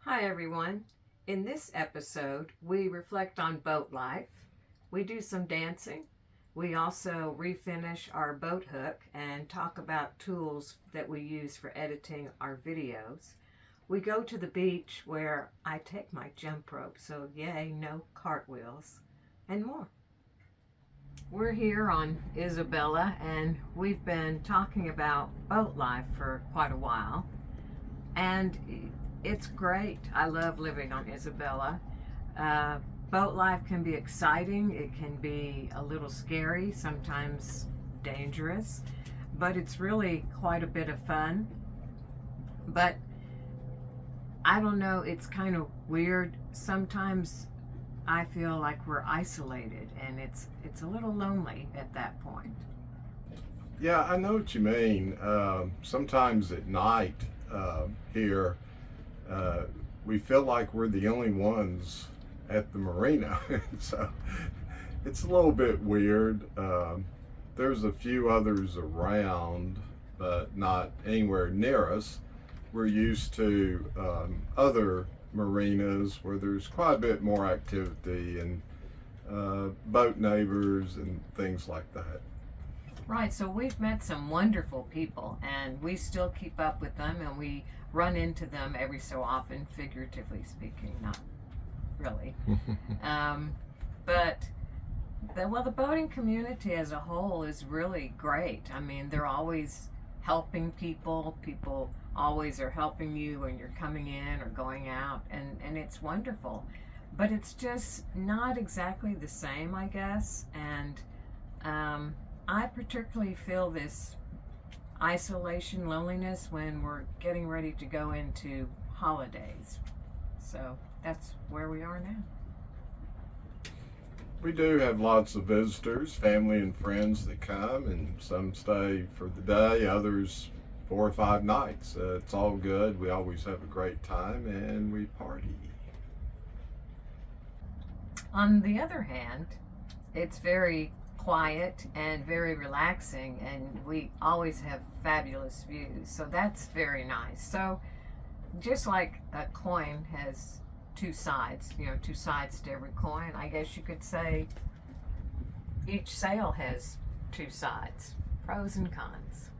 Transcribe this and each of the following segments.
Hi everyone. In this episode, we reflect on boat life. We do some dancing. We also refinish our boat hook and talk about tools that we use for editing our videos. We go to the beach where I take my jump rope, so yay, no cartwheels, and more. We're here on Isabella and we've been talking about boat life for quite a while. And it's great. I love living on Isabella. Boat life can be exciting. It can be a little scary, sometimes dangerous, but it's really quite a bit of fun. But I don't know, it's kind of weird. Sometimes I feel like we're isolated and it's a little lonely at that point. Yeah, I know what you mean. Sometimes at night here, we feel like we're the only ones at the marina. So it's a little bit weird. There's a few others around, but not anywhere near us. We're used to other marinas where there's quite a bit more activity and boat neighbors and things like that. Right, so we've met some wonderful people and we still keep up with them and we run into them every so often, figuratively speaking, not really. But the boating community as a whole is really great. I mean, they're always helping people. People always are helping you when you're coming in or going out, and it's wonderful. But it's just not exactly the same, I guess. And I particularly feel this isolation, loneliness when we're getting ready to go into holidays. So that's where we are now. We do have lots of visitors, family and friends that come, and some stay for the day, others 4 or 5 nights. It's all good. We always have a great time and we party. On the other hand, it's very quiet and very relaxing, and we always have fabulous views, so that's very nice. So just like a coin has two sides, two sides to every coin, I guess you could say each sail has two sides, pros and cons.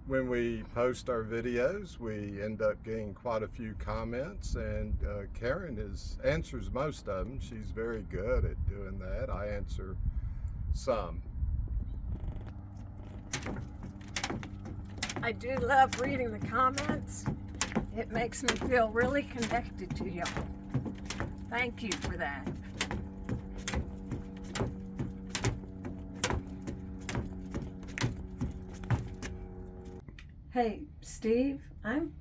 When we post our videos, we end up getting quite a few comments, and Karen answers most of them. She's very good at doing that. I answer some. I do love reading the comments. It makes me feel really connected to y'all. Thank you for that. Hey, Steve, I'm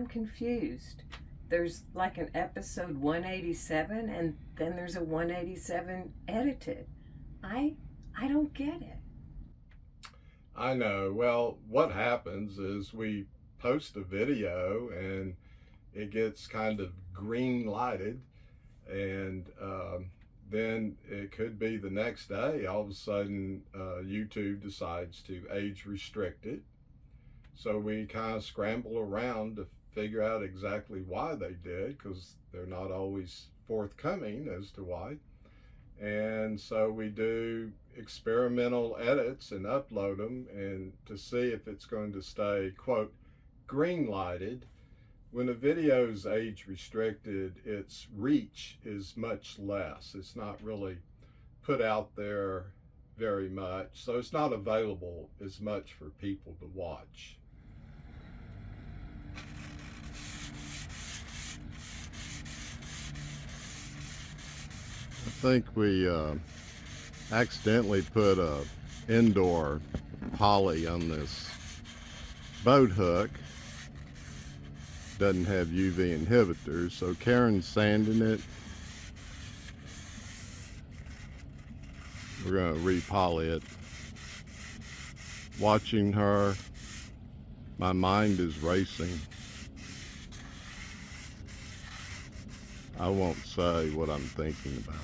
confused. There's like an episode 187 and then there's a 187 edited. I don't get it. I know. Well, what happens is we post a video and it gets kind of green lighted, and then it could be the next day all of a sudden YouTube decides to age restrict it. So we kind of scramble around to figure out exactly why they did, because they're not always forthcoming as to why. And so we do experimental edits and upload them and to see if it's going to stay, quote, green lighted. When a video is age restricted, its reach is much less. It's not really put out there very much, so it's not available as much for people to watch. I think we accidentally put a indoor poly on this boat hook. Doesn't have UV inhibitors, so Karen's sanding it. We're going to re-poly it. Watching her, my mind is racing. I won't say what I'm thinking about.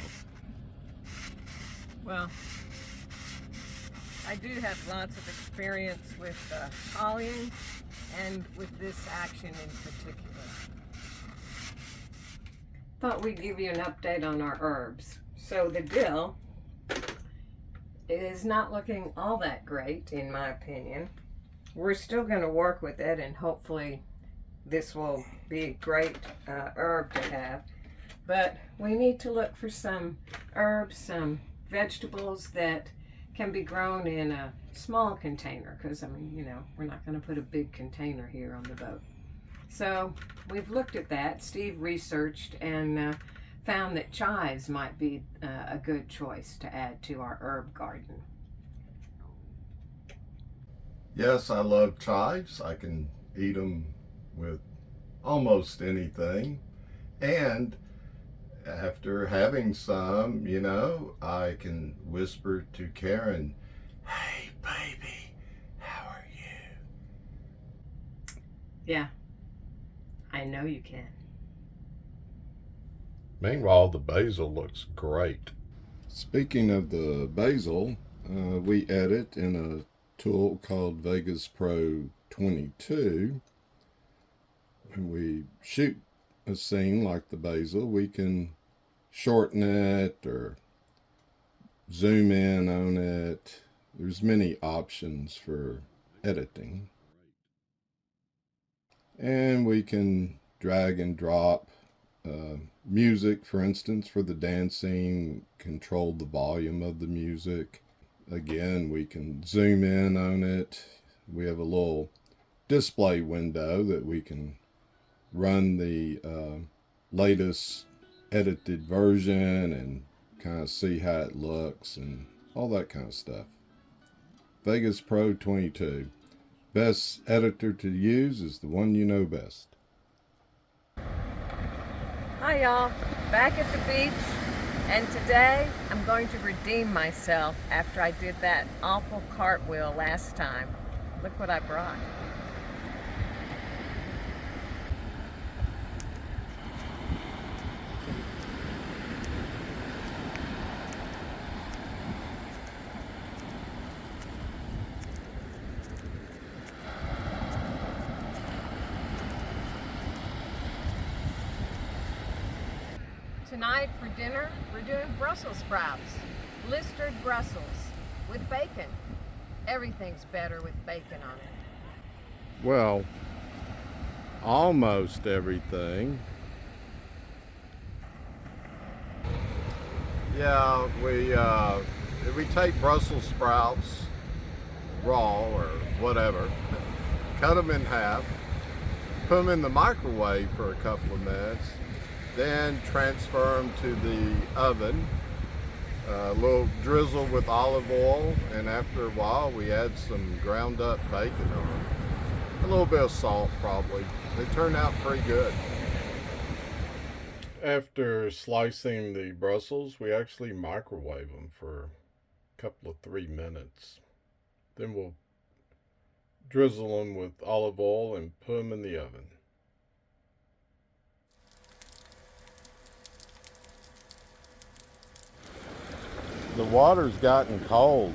Well, I do have lots of experience with polying and with this action in particular. Thought we'd give you an update on our herbs. So the dill is not looking all that great, in my opinion. We're still going to work with it, and hopefully this will be a great herb to have. But we need to look for some herbs, some vegetables that can be grown in a small container, because I mean, you know, we're not going to put a big container here on the boat. So we've looked at that. Steve researched and found that chives might be a good choice to add to our herb garden. Yes, I love chives. I can eat them with almost anything. And after having some, you know, I can whisper to Karen, "Hey, baby, how are you?" Yeah, I know you can. Meanwhile, the basil looks great. Speaking of the basil, we edit in a tool called Vegas Pro 22. When we shoot a scene like the basil, we can shorten it or zoom in on it. There's many options for editing. And we can drag and drop music, for instance, for the dancing, control the volume of the music. Again, we can zoom in on it. We have a little display window that we can run the latest edited version and kind of see how it looks and all that kind of stuff. Vegas Pro 22. Best editor to use is the one you know best. Hi y'all, back at the beach, and today I'm going to redeem myself after I did that awful cartwheel last time. Look what I brought. Tonight for dinner, we're doing Brussels sprouts, blistered Brussels with bacon. Everything's better with bacon on it. Well, almost everything. Yeah, we take Brussels sprouts raw or whatever, cut them in half, put them in the microwave for a couple of minutes, then transfer them to the oven, a little drizzle with olive oil, and after a while we add some ground up bacon on them. A little bit of salt probably. They turn out pretty good. After slicing the Brussels, we actually microwave them for a couple of 3 minutes. Then we'll drizzle them with olive oil and put them in the oven. The water's gotten cold.